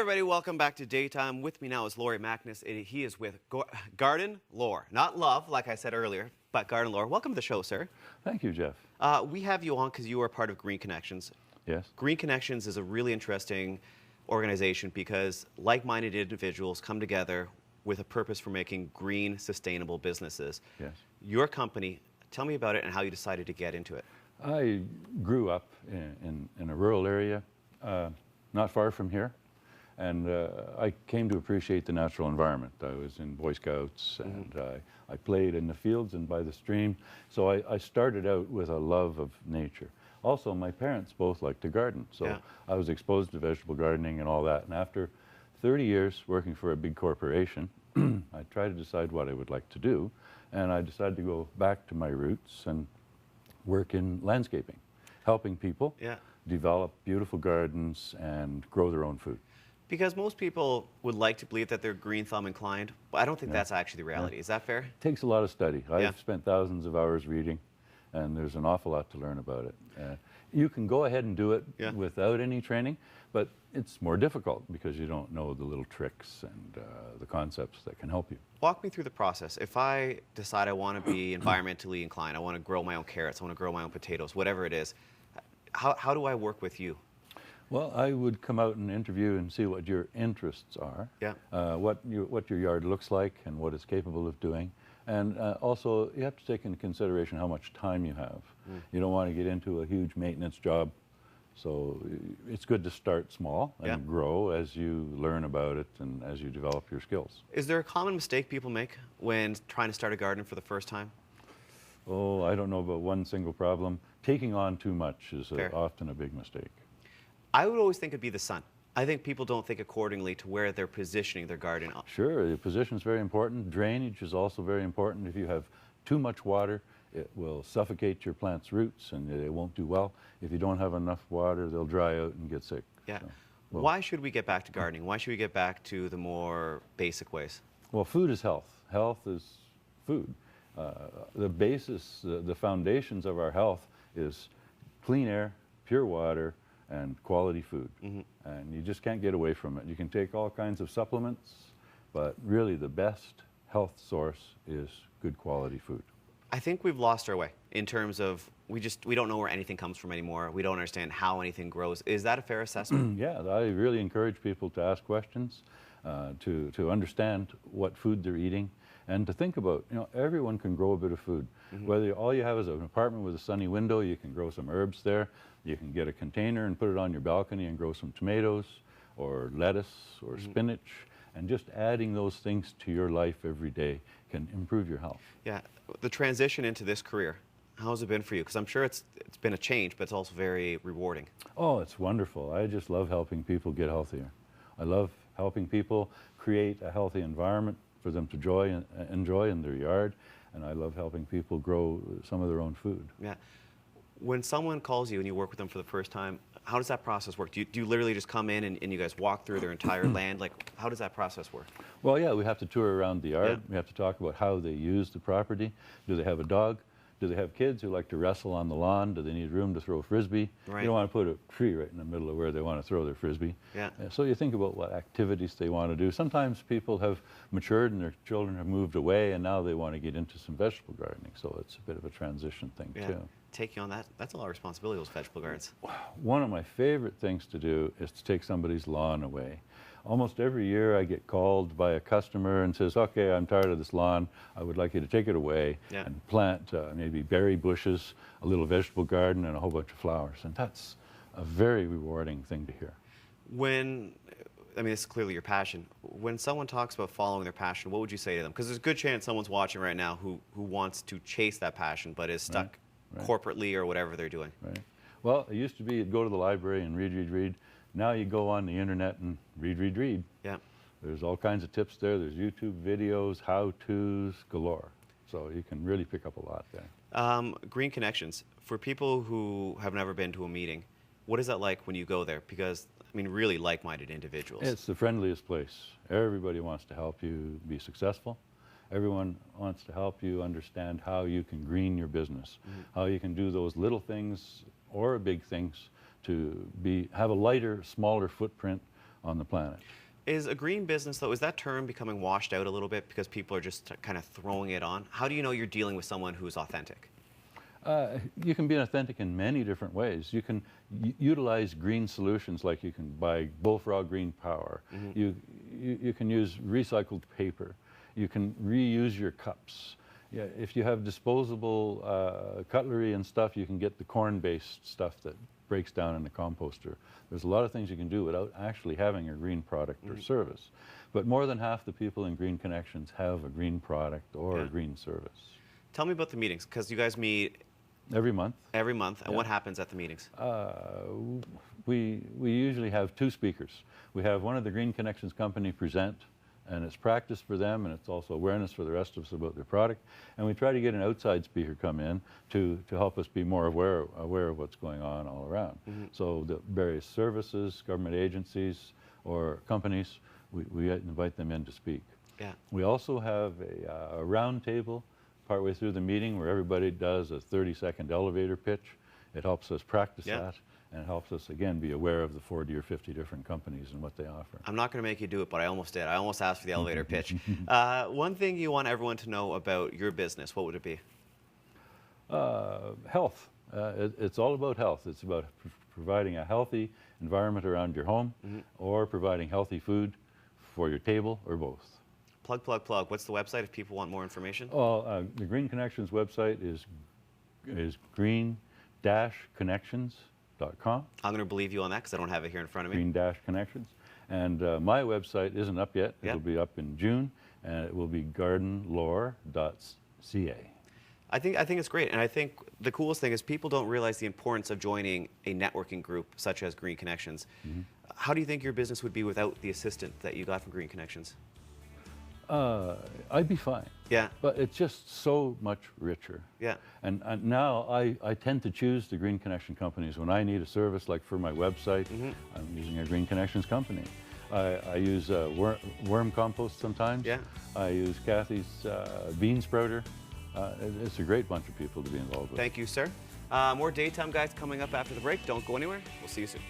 everybody, welcome back to Daytime. With me now is Lorrie Mackness. He is with Garden Lore. Not love, like I said earlier, but Garden Lore. Welcome to the show, sir. Thank you, Jeff. We have you on because you are part of Green Connections. Yes. Green Connections is a really interesting organization because like-minded individuals come together with a purpose for making green, sustainable businesses. Yes. Your company, tell me about it and how you decided to get into it. I grew up in a rural area, not far from here, and I came to appreciate the natural environment. I was in Boy Scouts, and I played in the fields and by the stream, so I started out with a love of nature. Also, my parents both liked to garden, so I was exposed to vegetable gardening and all that, and after 30 years working for a big corporation, I tried to decide what I would like to do, and I decided to go back to my roots and work in landscaping, helping people develop beautiful gardens and grow their own food. Because most people would like to believe that they're green thumb inclined, but I don't think that's actually the reality. Is that fair? It takes a lot of study. I've spent thousands of hours reading, and there's an awful lot to learn about it. You can go ahead and do it without any training, but it's more difficult because you don't know the little tricks and the concepts that can help you. Walk me through the process. If I decide I want to be environmentally inclined, I want to grow my own carrots, I want to grow my own potatoes, whatever it is, how do I work with you? Well, I would come out and interview and see what your interests are, what your yard looks like and what it's capable of doing. And also, you have to take into consideration how much time you have. You don't want to get into a huge maintenance job. So it's good to start small and grow as you learn about it and as you develop your skills. Is there a common mistake people make when trying to start a garden for the first time? Oh, I don't know about one single problem. Taking on too much is often a big mistake. I would always think it'd be the sun. I think people don't think accordingly to where they're positioning their garden. Sure, the position is very important. Drainage is also very important. If you have too much water, it will suffocate your plant's roots and they won't do well. If you don't have enough water, they'll dry out and get sick. Yeah. So, why should we get back to gardening? Why should we get back to the more basic ways? Well, food is health. Health is food. The basis, the foundations of our health is clean air, pure water, and quality food. And you just can't get away from it. You can take all kinds of supplements, but really the best health source is good quality food. I think we've lost our way in terms of we don't know where anything comes from anymore. We don't understand how anything grows. Is that a fair assessment? Yeah, I really encourage people to ask questions, to understand what food they're eating, and to think about, everyone can grow a bit of food. Whether all you have is an apartment with a sunny window, you can grow some herbs there. You can get a container and put it on your balcony and grow some tomatoes or lettuce or spinach. And just adding those things to your life every day can improve your health. Yeah, the transition into this career, how has it been for you? Because I'm sure it's been a change, but it's also very rewarding. Oh, it's wonderful. I just love helping people get healthier. I love helping people create a healthy environment for them to enjoy in their yard, and I love helping people grow some of their own food. Yeah. When someone calls you and you work with them for the first time, how does that process work? Do you literally just come in and you guys walk through their entire land? Like, how does that process work? Well, yeah, we have to tour around the yard. We have to talk about how they use the property. Do they have a dog? Do they have kids who like to wrestle on the lawn? Do they need room to throw a Frisbee? Right. You don't want to put a tree right in the middle of where they want to throw their Frisbee. Yeah. So you think about what activities they want to do. Sometimes people have matured and their children have moved away and now they want to get into some vegetable gardening. So it's a bit of a transition thing too. Taking on that's a lot of responsibility, those vegetable gardens. One of my favorite things to do is to take somebody's lawn away. Almost every year I get called by a customer and says, okay, I'm tired of this lawn. I would like you to take it away and plant maybe berry bushes, a little vegetable garden, and a whole bunch of flowers. And that's a very rewarding thing to hear. This is clearly your passion. When someone talks about following their passion, what would you say to them? Because there's a good chance someone's watching right now who wants to chase that passion but is stuck corporately or whatever they're doing. Right. Well, it used to be you'd go to the library and read. Now you go on the internet and read. Yeah. There's all kinds of tips there. There's YouTube videos, how-tos galore. So you can really pick up a lot there. Green Connections, for people who have never been to a meeting, what is that like when you go there? Because, really like-minded individuals. It's the friendliest place. Everybody wants to help you be successful. Everyone wants to help you understand how you can green your business, how you can do those little things or big things to have a lighter, smaller footprint on the planet. Is a green business, though, is that term becoming washed out a little bit because people are just kind of throwing it on? How do you know you're dealing with someone who's authentic? You can be authentic in many different ways. You can utilize green solutions, like you can buy Bullfrog Green Power. You can use recycled paper. You can reuse your cups. Yeah, if you have disposable cutlery and stuff, you can get the corn-based stuff that breaks down in the composter. There's a lot of things you can do without actually having a green product or service. But more than half the people in Green Connections have a green product or a green service. Tell me about the meetings, because you guys meet every month. Every month, and what happens at the meetings? We usually have 2 speakers. We have one of the Green Connections company present, and it's practice for them, and it's also awareness for the rest of us about their product. And we try to get an outside speaker come in to help us be more aware of what's going on all around. So the various services, government agencies, or companies, we invite them in to speak. Yeah. We also have a round table partway through the meeting where everybody does a 30-second elevator pitch. It helps us practice that, and it helps us, again, be aware of the 40 or 50 different companies and what they offer. I'm not going to make you do it, but I almost did. I almost asked for the elevator pitch. One thing you want everyone to know about your business, what would it be? Health. It's all about health. It's about providing a healthy environment around your home, or providing healthy food for your table, or both. Plug, plug, plug. What's the website if people want more information? Well, the Green Connections website is green-connections.com. I'm going to believe you on that because I don't have it here in front of me. Green-Connections. And my website isn't up yet. It'll be up in June, and it will be gardenlore.ca. I think it's great, and I think the coolest thing is people don't realize the importance of joining a networking group such as Green Connections. How do you think your business would be without the assistant that you got from Green Connections? I'd be fine. Yeah. But it's just so much richer. Yeah. And now I tend to choose the Green Connection companies when I need a service, like for my website. I'm using a Green Connections company. I use worm compost sometimes. Yeah. I use Kathy's bean sprouter. It's a great bunch of people to be involved with. Thank you, sir. More Daytime Guys coming up after the break. Don't go anywhere. We'll see you soon.